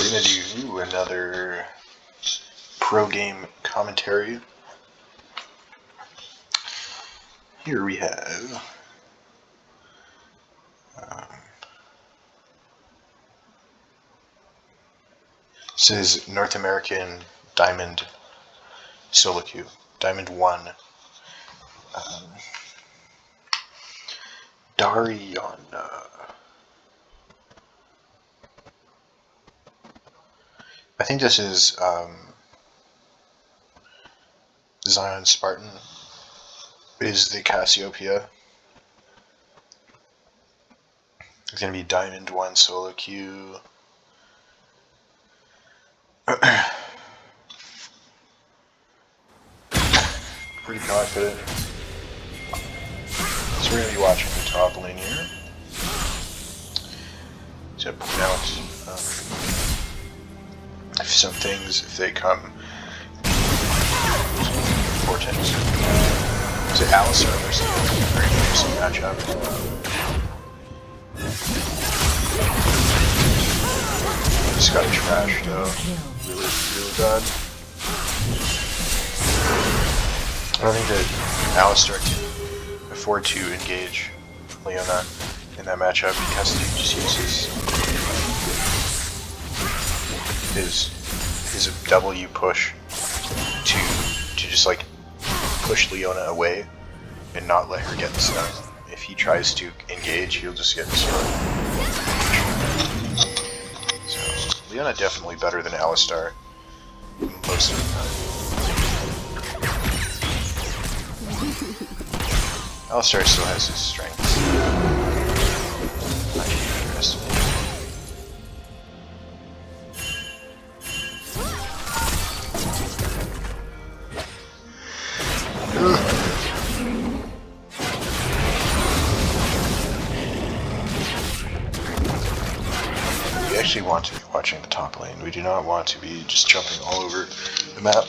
we're gonna do another pro game commentary. Here we have this is North American Diamond solo queue, Diamond 1. Dariana. I think this is Zion Spartan is the Cassiopeia. It's going to be Diamond 1 solo queue. Pretty confident. So we're going to be watching the top lane here. To point out if some things, if they come important. So Alistar versus a very interesting matchup. Just got trashed though. Really bad. I don't think that Alistar can afford to engage Leona in that matchup. He has to just use his W push to just like push Leona away and not let her get the stun. If he tries to engage, he'll just get destroyed. So Leona definitely better than Alistar most of the time. Alistar still has his strengths. Not interesting. We actually want to be watching the top lane. We do not want to be just jumping all over the map.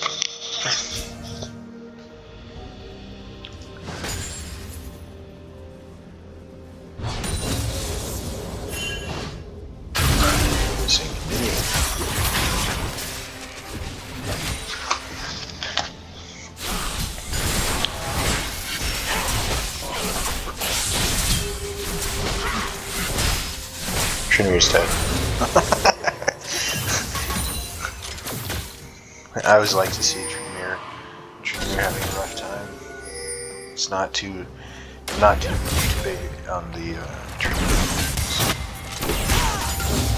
Trinity's dead. I always like to see Trinity having a rough time. It's not too big on the Trinity.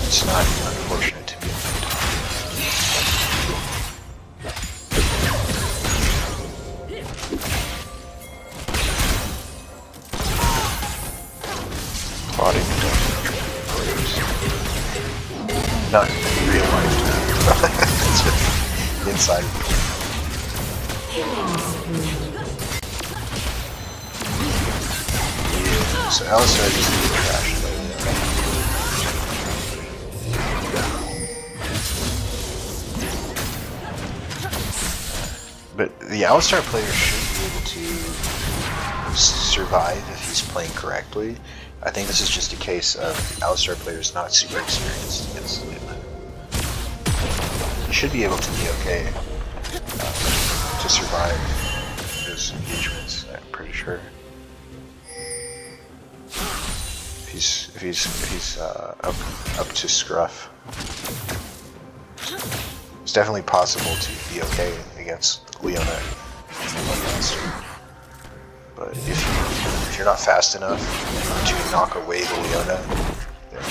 It's not unfortunate to be on body. Not in real life. It's just inside. Yeah, so Alistar just needs to trash it. But the Alistar player should be able to survive if he's playing correctly. I think this is just a case of the Alistar player is not super experienced against him. He should be able to be okay to survive his engagements, I'm pretty sure. If he's up to scruff. It's definitely possible to be okay against Leona and Alistar. But if you're not fast enough to knock away the Leona, then...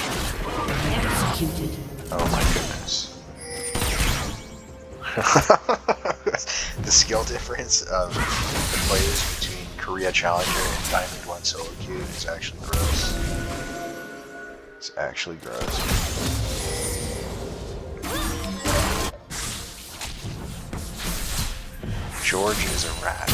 Oh my goodness. The skill difference of the players between Korea Challenger and Diamond 1 solo queue is actually gross. It's actually gross. George is a rat.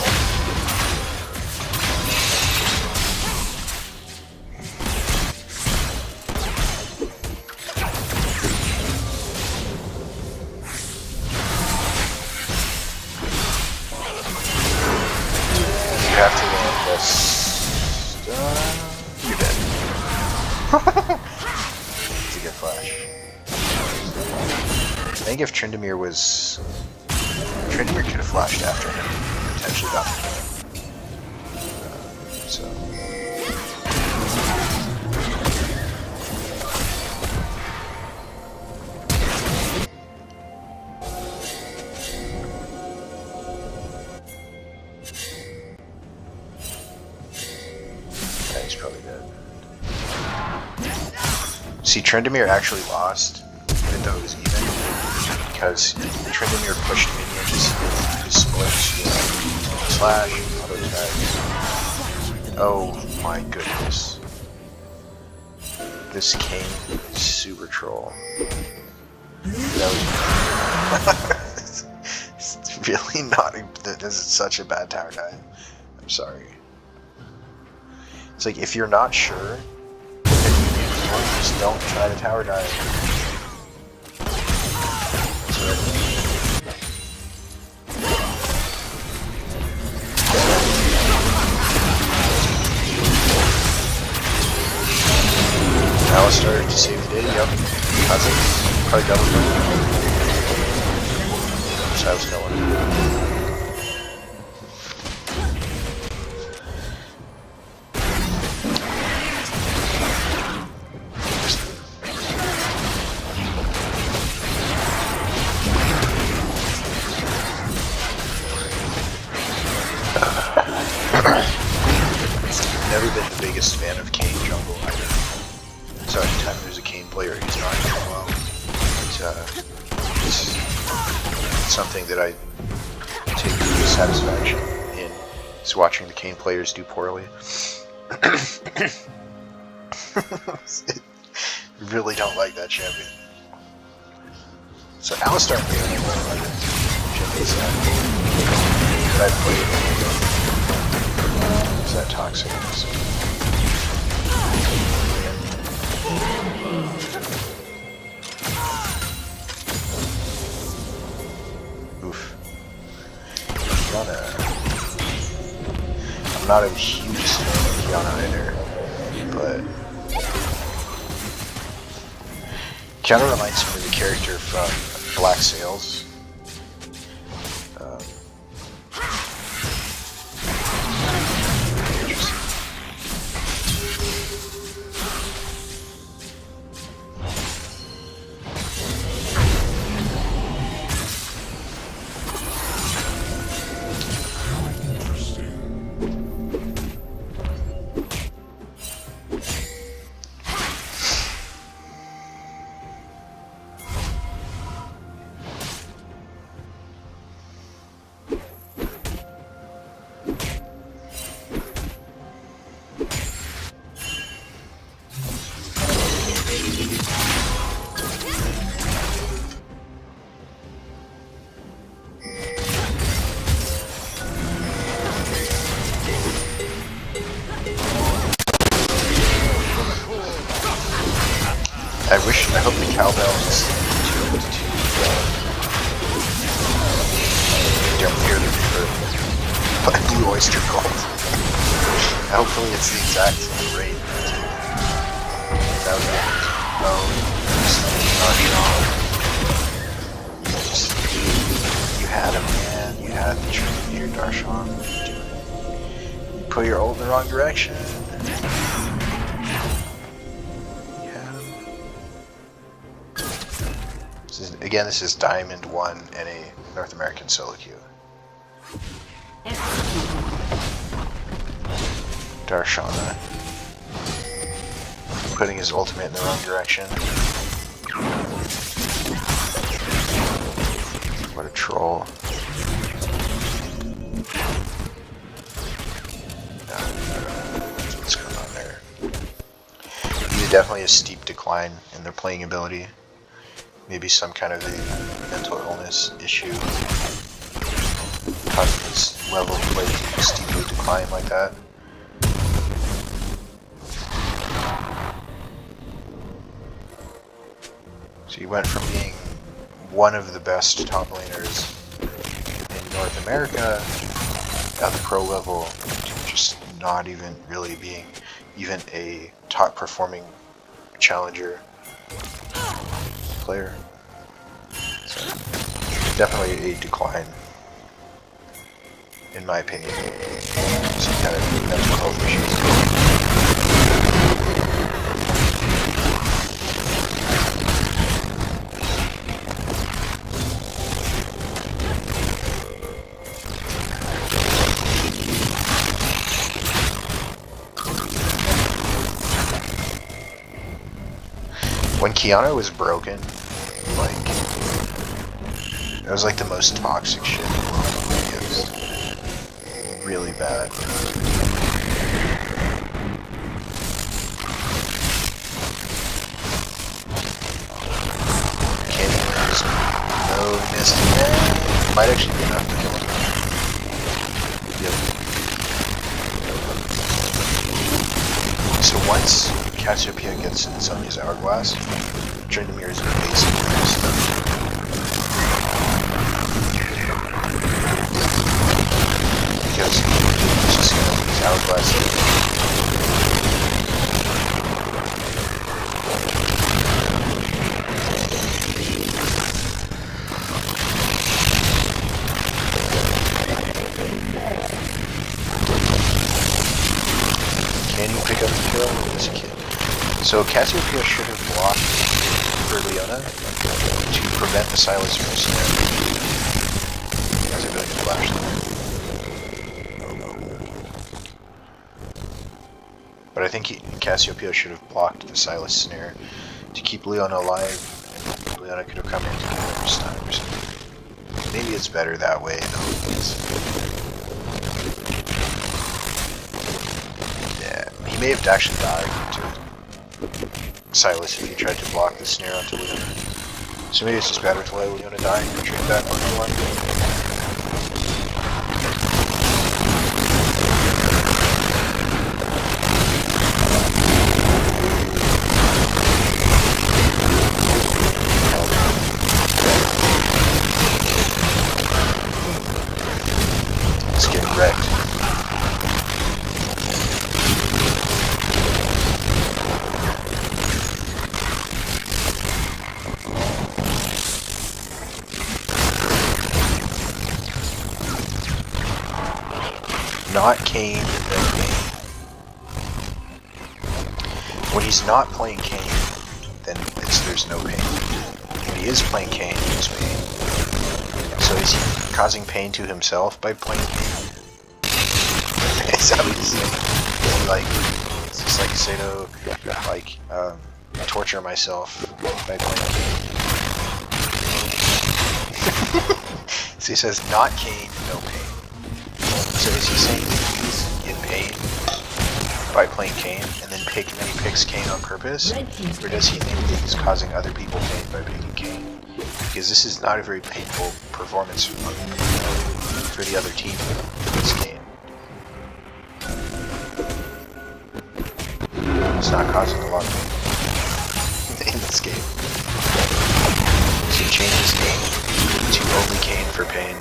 You have to land this. You're dead. To get flash. think if Tryndamere was... Tryndamere could have flashed after him and potentially got the kill. So... Yeah, he's probably dead. See, Tryndamere actually lost, even though it was even, because Tryndamere pushed minions, his splits, slash, auto attack. Oh my goodness. This Kayn is super troll. That was it's really not. This is such a bad tower dive. I'm sorry. It's like if you're not sure, just don't try to tower dive. Alistar to save the day, yep. Cousins, probably double kill. So that was no one. Never been the biggest fan of Kayn jungle either. So anytime there's a Kayn player who's not doing well, it's something that I take great satisfaction in, is watching the Kayn players do poorly. Really don't like that champion. So Alistar and Leon are one of the champions that I've played. Is that toxic? Oof. Kiana. I'm not a huge fan of Kiana either, but Kiana reminds me of the character from Black Sails. I hope the cowbells don't hear the reverb. Blue Oyster Cult. Hopefully it's the exact same rate. That was you had him, man. You had the Tryndamere Darshan. You put your ult in the wrong direction. Again, this is Diamond 1 and a North American solo queue. Darshana. Putting his ultimate in the wrong direction. What a troll. What's going on there? He's definitely a steep decline in their playing ability. Maybe some kind of a mental illness issue causing this level of play to steeply decline like that. So he went from being one of the best top laners in North America at the pro level to just not even really being even a top performing challenger player. So. definitely a decline, in my opinion. Some kind of mental health issues. When Kiana was broken, like, it was like the most toxic shit used. Really bad. Candy there's no missing there. Might actually be enough to kill him. Yep. So once Cassiopeia gets in some of his hourglass, Tryndamere is basically stuff. Because he's just gonna use hourglass. Can you pick up the kill? Yes, you can. So Cassiopeia should have blocked for Leona to prevent the Sylas from snaring. That's a really good flash there. But I think Cassiopeia should have blocked the Sylas snare to keep Leona alive, and Leona could have come in to give her a stun or something. Maybe it's better that way though. He may have actually died to Sylas if he tried to block the snare onto Leona. So maybe it's just better to let Leona die and retreat back on the line. It's getting wrecked. Not Kayn, then Kayn. When he's not playing Kayn, then there's no pain. When he is playing Kayn, there's pain. So is he causing pain to himself by playing Kayn? Is that what he's saying? Like, it's just like Sato, like, torture myself by playing Kayn. So he says, not Kayn, no pain. So is he saying he's in pain by playing Kayn, and then he picks Kayn on purpose? Or does he think that he's causing other people pain by picking Kayn? Because this is not a very painful performance for the other team, this Kayn. It's not causing a lot of pain in this game. So change his name to only Kayn for pain.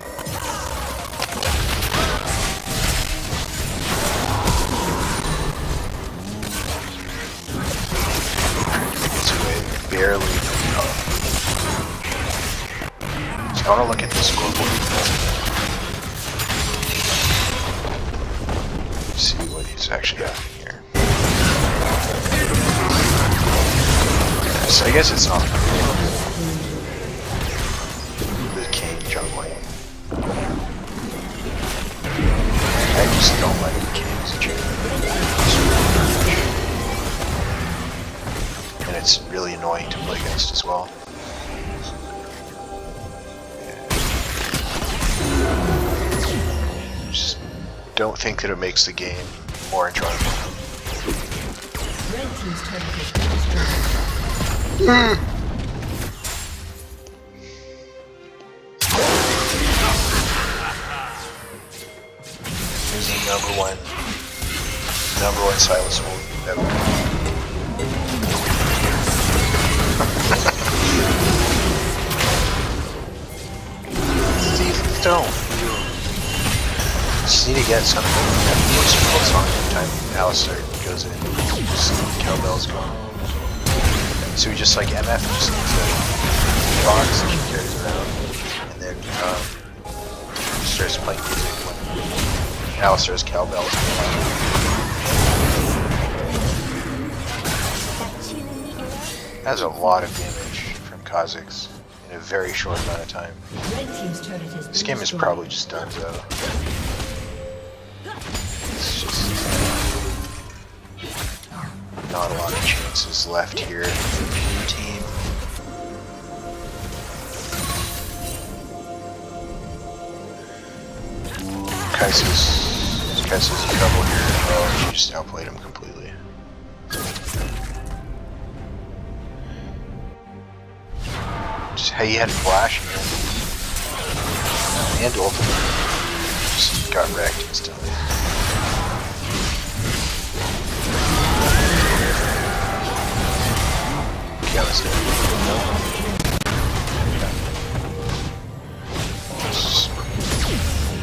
Barely. So I want to look at the scoreboard. See what he's actually having here. So I guess it's not the Kayn jungling. I just don't like the Kayn as a jungler. And it's really annoying to play against as well. Just don't think that it makes the game more enjoyable. Here's the number one Sylas move ever. Don't. Just need to get something that works for both songs every time Alistar goes in. Just cowbells going. So we just like MF just needs a box that she carries around, and then starts playing music when Alistar's cowbells. That's a lot of damage from Kha'Zix in a very short amount of time. This game is probably just done though. It's just not a lot of chances left here for the blue team. Kai'Sa's in trouble here. Oh, she just outplayed him completely. Just he had flash and ultimate. Just got wrecked instantly. Kiana's dead.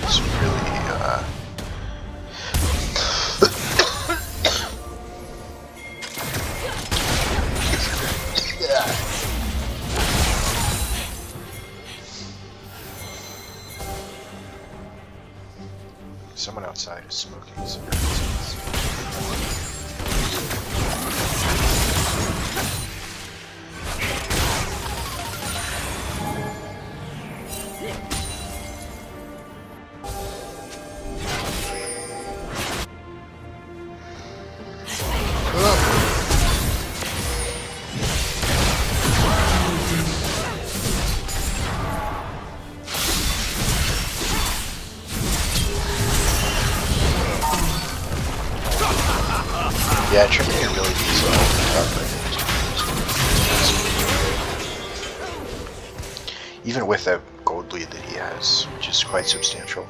It's really someone outside is smoking cigarettes. Yeah, Trinity really needs a even with that gold lead that he has, which is quite substantial,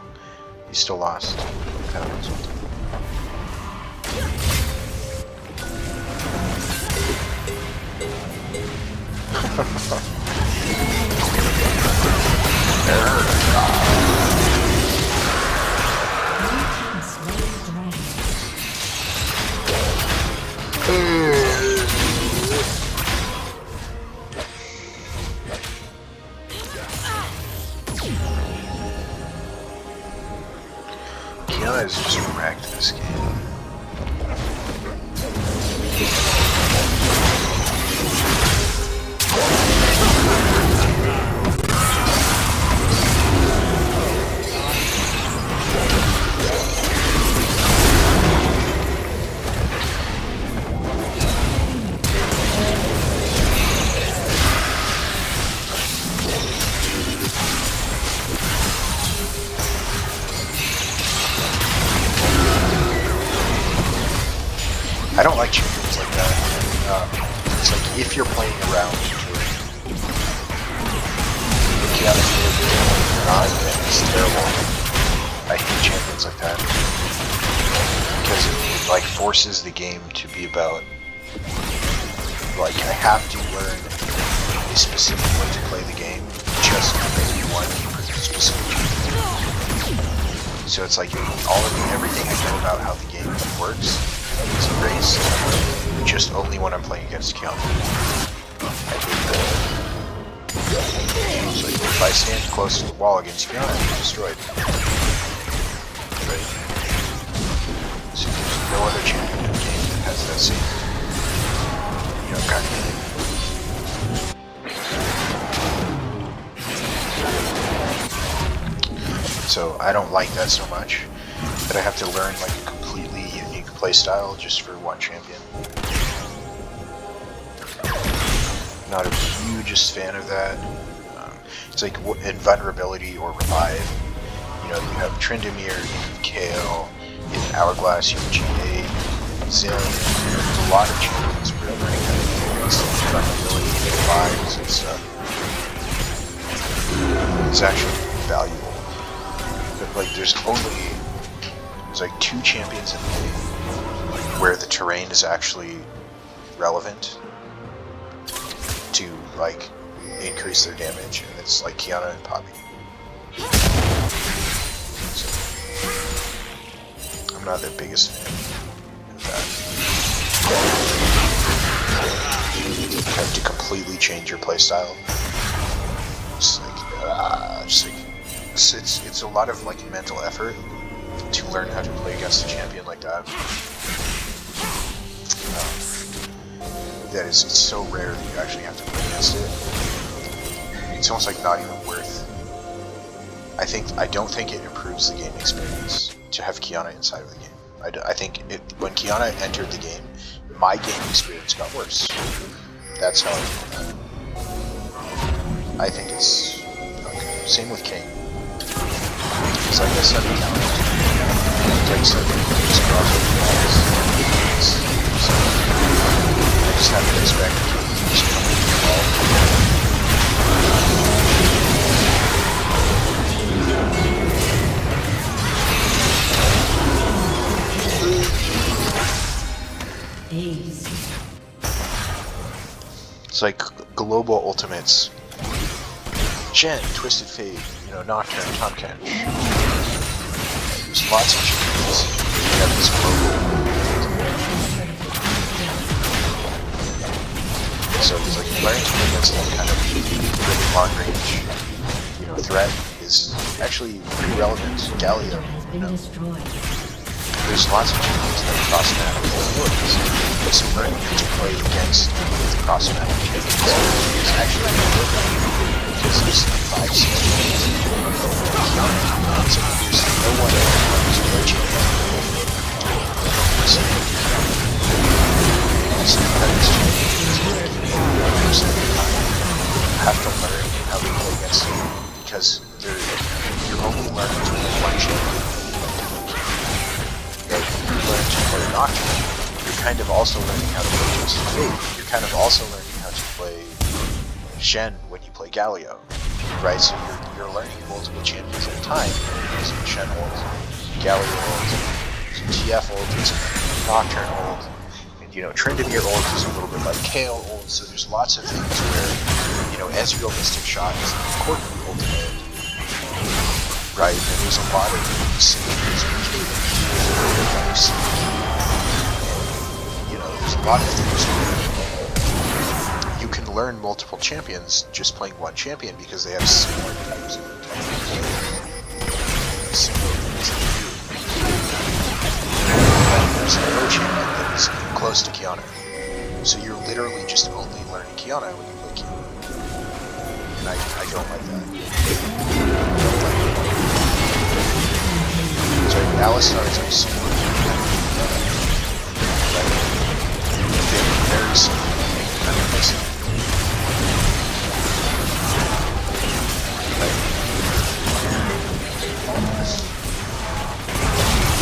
he still lost without his ultimate. Kiana has just wrecked this game. I don't like champions like that. It's like if you're playing around Kiana's really good or not, then it's terrible. I hate champions like that. Because it like forces the game to be about like I have to learn a specific way to play the game just because you want a specific champion. So it's like everything I know about how the game works is erased just only when I'm playing against Kiana. I hate that. So if I stand close to the wall against Kiana, I'm destroyed. Right? So there's no other champion in the game that has that same, kind of thing. So I don't like that so much that I have to learn like a completely unique playstyle just for one champion. Not a hugest fan of that. It's like in Vulnerability or Revive, you have Tryndamere, you have Kayle, you have Hourglass, you have G8, Zilean. There's a lot of champions where you're learning how to use Vulnerability and Revives and stuff. It's actually valuable. But like there's like 2 champions in the game where the terrain is actually relevant to like increase their damage, and it's like Kiana and Poppy. So, I'm not the biggest fan of that. You have to completely change your playstyle. Just like it's a lot of like mental effort to learn how to play against a champion like that. It's so rare that you actually have to play against it. It's almost like not even worth. I don't think it improves the game experience to have Qiyana inside of the game. I think when Qiyana entered the game, my game experience got worse. That's how I feel about it. I think it's okay. Same with King. Because like I said, the counter like so just crossover balls. So I just have to expect King to just come with the ball. It's like global ultimates. Shen, Twisted Fate, Nocturne, Tomcat. There's lots of champions. We have this global. So it's like learning to play against that kind of really long range, threat is actually pretty relevant. Galio, There's lots of champions that are cross-map abilities. So learning to play against cross-map champions is actually really good. Because there's 5, 6 champions. So there's no one who's a great champion. So these champions have to learn how to play against them because you're only learning to play one champion. If you learn to play Nocturne, you're kind of also learning how to play Twisted Fate. You're kind of also learning how to play Shen when you play Galio, right? So you're learning multiple champions at a time. So Shen ult, Galio ult, TF ult, Nocturne ult, and Tryndamere ult is a little bit like Kayle ult. So there's lots of things where Ezreal Mystic Shot is an important ultimate, right? And there's a lot of scenarios in the game. There's a lot of things where you can learn multiple champions just playing one champion because they have similar types of similar things that they do. And there's no champion that is close to Qiyana. So you're literally just only learning Qiyana when you play Qiyana. And I don't like that. So Alistar is very similar. Very similar. Kind of missing.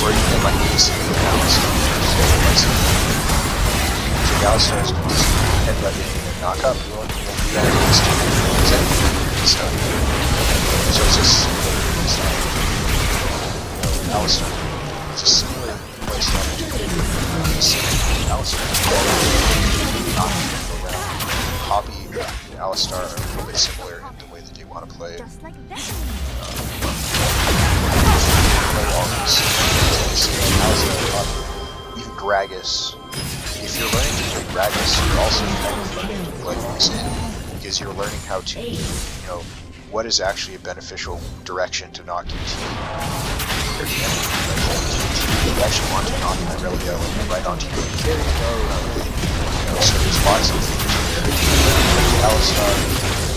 Where you can like easy with Alistar. So Alistar is going to headbutt and knock up. You won't do that against him. So it's just Alistar. It's a similar playstyle between Alistar and Poppy and Alistar are a little bit similar in the way that they want to play. Even Gragas. If you're learning to play Gragas, you're also kind of learning to play Winston, because you're learning how to, what is actually a beneficial direction to knock your team. You actually want to knock Irelia right onto your carry mode. So there's lots of things there. Alistar,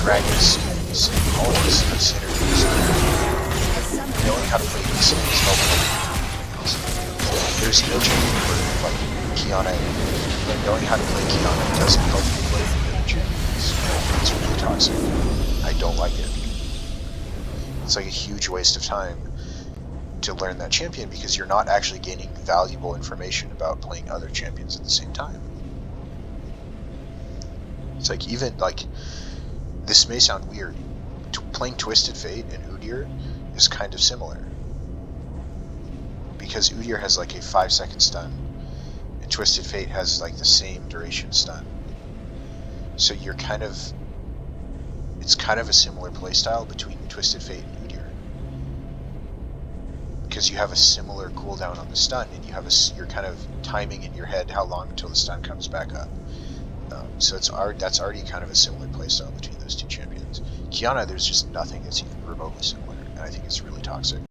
Gragas, all these synergies. Knowing how to play these things helpful. There's no champion for Qiyana, but knowing how to play Qiyana doesn't help you play the other champions. It's really toxic. I don't like it. It's like a huge waste of time to learn that champion because you're not actually gaining valuable information about playing other champions at the same time. It's like even like this may sound weird. Playing Twisted Fate and Udyr is kind of similar because Udyr has like a 5-second stun and Twisted Fate has like the same duration stun. So it's kind of a similar playstyle between Twisted Fate and Udyr. Because you have a similar cooldown on the stun, and you're kind of timing in your head how long until the stun comes back up. So that's already kind of a similar playstyle between those two champions. Qiyana, there's just nothing that's even remotely similar and I think it's really toxic.